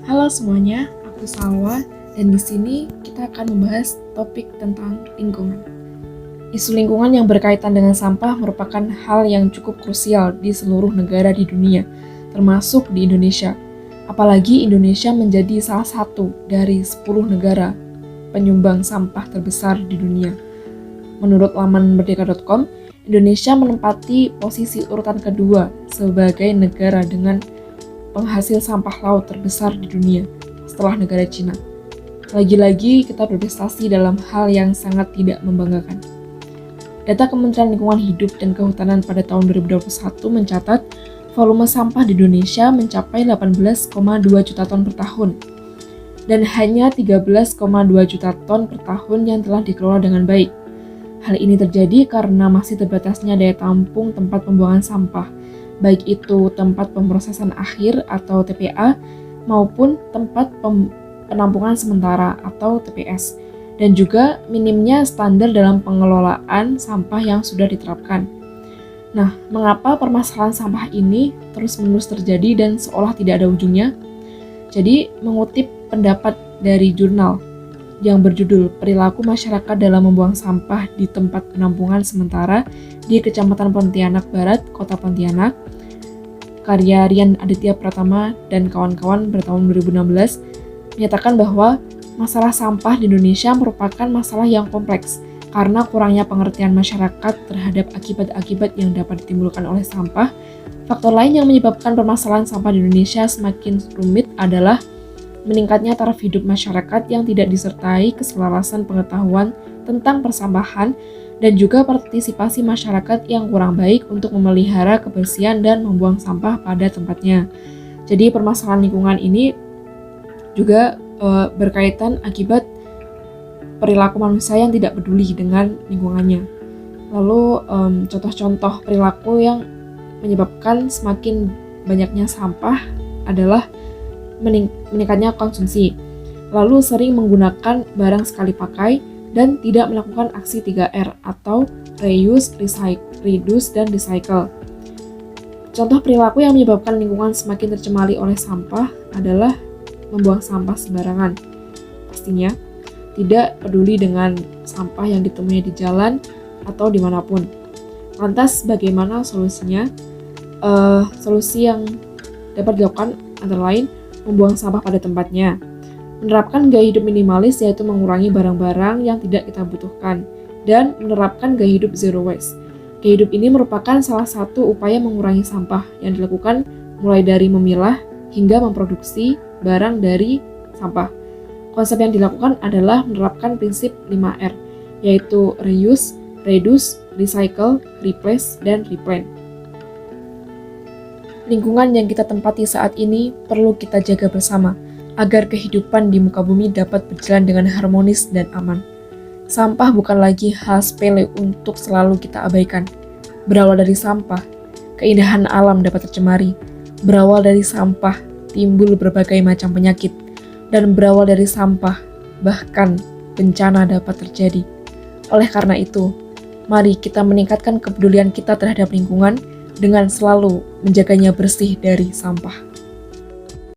Halo semuanya, aku Salwa dan di sini kita akan membahas topik tentang lingkungan. Isu lingkungan yang berkaitan dengan sampah merupakan hal yang cukup krusial di seluruh negara di dunia, termasuk di Indonesia. Apalagi Indonesia menjadi salah satu dari 10 negara penyumbang sampah terbesar di dunia. Menurut laman merdeka.com, Indonesia menempati posisi urutan kedua sebagai negara dengan penghasil sampah laut terbesar di dunia setelah negara Cina. Lagi-lagi kita berprestasi dalam hal yang sangat tidak membanggakan. Data Kementerian Lingkungan Hidup dan Kehutanan pada tahun 2021 mencatat volume sampah di Indonesia mencapai 18,2 juta ton per tahun. Dan hanya 13,2 juta ton per tahun yang telah dikelola dengan baik. Hal ini terjadi karena masih terbatasnya daya tampung tempat pembuangan sampah, baik itu tempat pemrosesan akhir atau TPA maupun tempat penampungan sementara atau TPS, dan juga minimnya standar dalam pengelolaan sampah yang sudah diterapkan. Nah, mengapa permasalahan sampah ini terus-menerus terjadi dan seolah tidak ada ujungnya? Jadi, mengutip pendapat dari jurnal yang berjudul Perilaku Masyarakat dalam Membuang Sampah di Tempat Penampungan Sementara di Kecamatan Pontianak Barat, Kota Pontianak, karya Rian Aditya Pratama dan kawan-kawan pada tahun 2016, menyatakan bahwa masalah sampah di Indonesia merupakan masalah yang kompleks karena kurangnya pengertian masyarakat terhadap akibat-akibat yang dapat ditimbulkan oleh sampah. Faktor lain yang menyebabkan permasalahan sampah di Indonesia semakin rumit adalah meningkatnya taraf hidup masyarakat yang tidak disertai keselarasan pengetahuan tentang persampahan dan juga partisipasi masyarakat yang kurang baik untuk memelihara kebersihan dan membuang sampah pada tempatnya. Jadi permasalahan lingkungan ini juga berkaitan akibat perilaku manusia yang tidak peduli dengan lingkungannya. Lalu contoh-contoh perilaku yang menyebabkan semakin banyaknya sampah adalah meningkatnya konsumsi, lalu sering menggunakan barang sekali pakai, dan tidak melakukan aksi 3R atau reuse, reduce, dan recycle. Contoh perilaku yang menyebabkan lingkungan semakin tercemari oleh sampah adalah membuang sampah sembarangan. Pastinya, tidak peduli dengan sampah yang ditemui di jalan atau dimanapun. Lantas, bagaimana solusinya? Solusi yang dapat dilakukan antara lain membuang sampah pada tempatnya, menerapkan gaya hidup minimalis yaitu mengurangi barang-barang yang tidak kita butuhkan, dan menerapkan gaya hidup zero waste. Gaya hidup ini merupakan salah satu upaya mengurangi sampah yang dilakukan mulai dari memilah hingga memproduksi barang dari sampah. Konsep yang dilakukan adalah menerapkan prinsip 5R, yaitu reuse, reduce, recycle, replace, dan replant. Lingkungan yang kita tempati saat ini perlu kita jaga bersama, agar kehidupan di muka bumi dapat berjalan dengan harmonis dan aman. Sampah bukan lagi hal sepele untuk selalu kita abaikan. Berawal dari sampah, keindahan alam dapat tercemari. Berawal dari sampah, timbul berbagai macam penyakit. Dan berawal dari sampah, bahkan bencana dapat terjadi. Oleh karena itu, mari kita meningkatkan kepedulian kita terhadap lingkungan, dengan selalu menjaganya bersih dari sampah.